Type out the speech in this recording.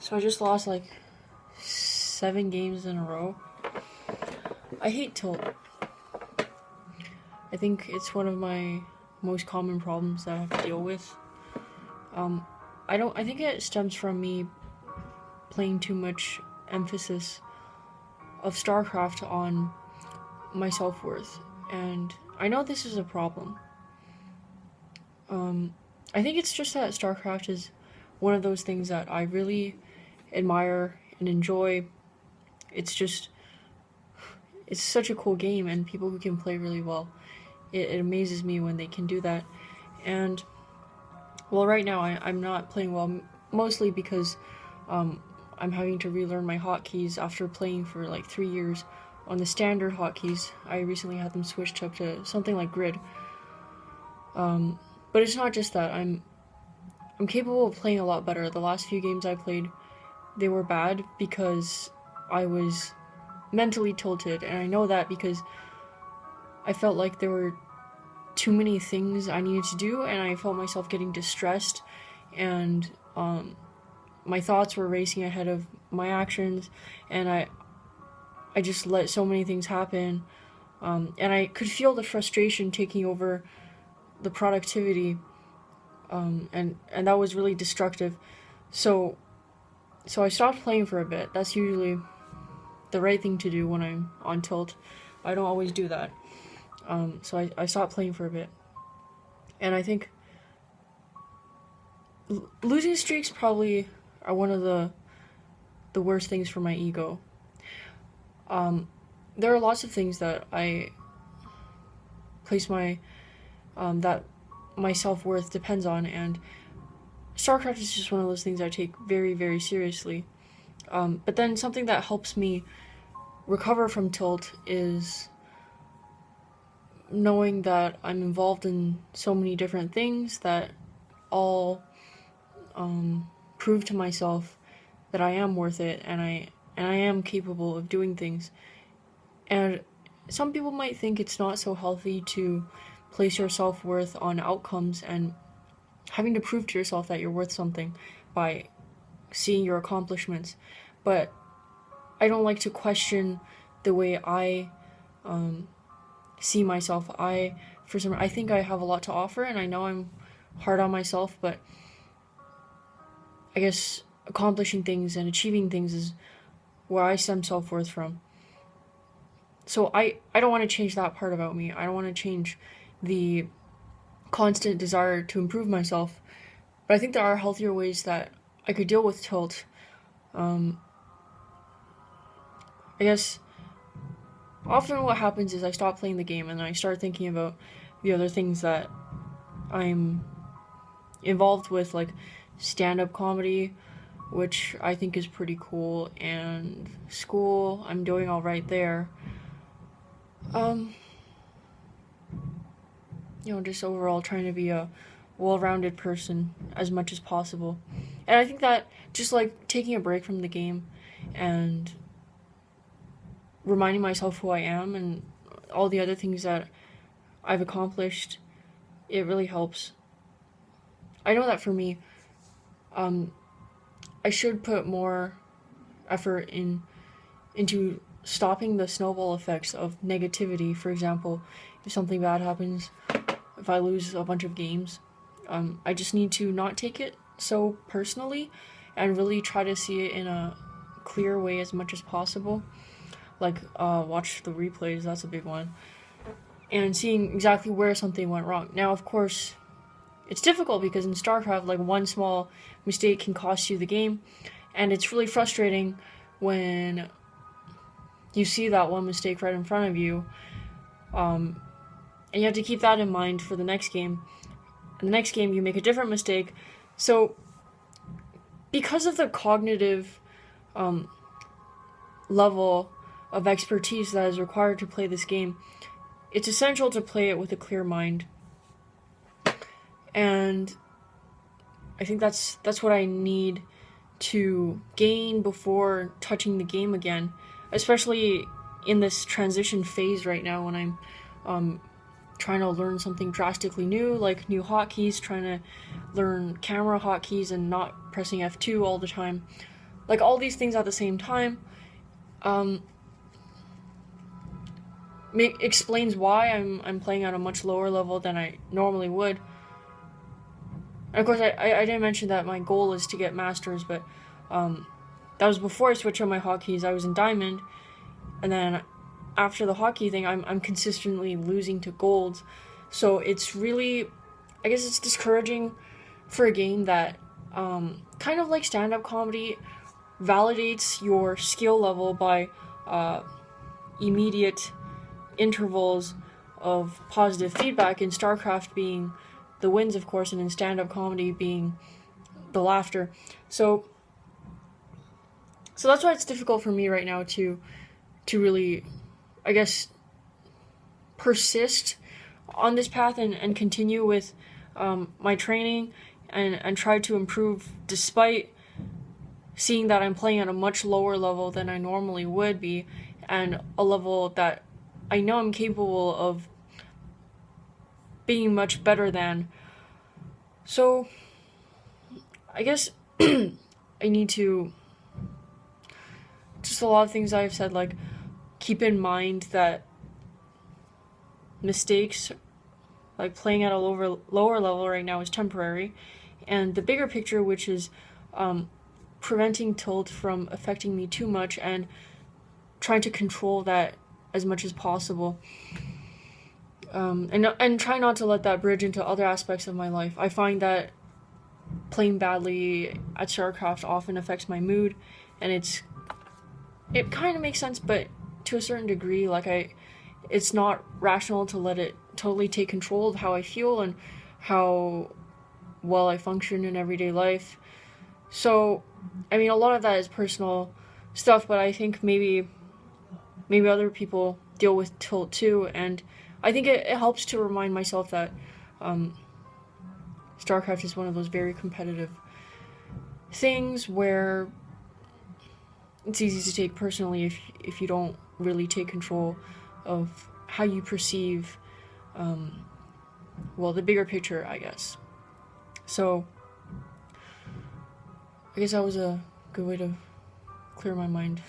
So I just lost like 7 games in a row. I hate tilt. I think it's one of my most common problems that I have to deal with. I think it stems from me playing too much emphasis of Starcraft on my self-worth. And I know this is a problem. I think it's just that Starcraft is one of those things that I really admire and enjoy. It's such a cool game, and people who can play really well, it amazes me when they can do that. And well, right now I'm not playing well, mostly because I'm having to relearn my hotkeys after playing for like 3 years on the standard hotkeys. I recently had them switched up to something like grid. But it's not just that. I'm capable of playing a lot better. The last few games I played, they were bad because I was mentally tilted, and I know that because I felt like there were too many things I needed to do, and I felt myself getting distressed, and my thoughts were racing ahead of my actions, and I just let so many things happen, and I could feel the frustration taking over the productivity, and that was really destructive. So I stopped playing for a bit. That's usually the right thing to do when I'm on tilt. I don't always do that. So I stopped playing for a bit. And I think losing streaks probably are one of the worst things for my ego. There are lots of things that I place that my self-worth depends on, and Starcraft is just one of those things I take very, very seriously. But then something that helps me recover from tilt is knowing that I'm involved in so many different things that all prove to myself that I am worth it, and I am capable of doing things. And some people might think it's not so healthy to place your self-worth on outcomes and having to prove to yourself that you're worth something by seeing your accomplishments. But I don't like to question the way I see myself. I think I have a lot to offer, and I know I'm hard on myself, but I guess accomplishing things and achieving things is where I stem self-worth from. So I don't want to change that part about me. I don't want to change the constant desire to improve myself. But I think there are healthier ways that I could deal with tilt. I guess often what happens is I stop playing the game and then I start thinking about the other things that I'm involved with, like stand-up comedy, which I think is pretty cool, and school, I'm doing all right there. Just overall trying to be a well-rounded person as much as possible. And I think that just like taking a break from the game and reminding myself who I am and all the other things that I've accomplished, it really helps. I know that for me, I should put more effort into stopping the snowball effects of negativity. For example, if something bad happens, if I lose a bunch of games, I just need to not take it so personally and really try to see it in a clear way as much as possible. Like, watch the replays, that's a big one. And seeing exactly where something went wrong. Now, of course, it's difficult because in StarCraft, like, one small mistake can cost you the game. And it's really frustrating when you see that one mistake right in front of you. And you have to keep that in mind for the next game. In the next game, you make a different mistake. So, because of the cognitive level of expertise that is required to play this game, it's essential to play it with a clear mind. And I think that's what I need to gain before touching the game again, especially in this transition phase right now when I'm trying to learn something drastically new, like new hotkeys, trying to learn camera hotkeys and not pressing F2 all the time. like all these things at the same time explains why I'm playing at a much lower level than I normally would. And of course, I didn't mention that my goal is to get masters, but that was before I switched on my hotkeys. I was in diamond, and then after the hotkey thing, I'm consistently losing to golds. So it's really, I guess it's discouraging for a game that kind of like stand-up comedy validates your skill level by immediate intervals of positive feedback, in Starcraft being the wins, of course, and in stand-up comedy being the laughter. So that's why it's difficult for me right now to really, I guess, persist on this path and continue with my training and try to improve despite seeing that I'm playing at a much lower level than I normally would be, and a level that I know I'm capable of being much better than. So I guess I need to, just a lot of things I've said, like, keep in mind that mistakes, like playing at a lower level right now, is temporary, and the bigger picture, which is preventing tilt from affecting me too much and trying to control that as much as possible, and try not to let that bridge into other aspects of my life. I find that playing badly at Starcraft often affects my mood, and it kind of makes sense, but to a certain degree, like it's not rational to let it totally take control of how I feel and how well I function in everyday life. So, I mean, a lot of that is personal stuff, but I think maybe other people deal with tilt too, and I think it helps to remind myself that Starcraft is one of those very competitive things where it's easy to take personally if you don't really take control of how you perceive, the bigger picture, I guess. So I guess that was a good way to clear my mind.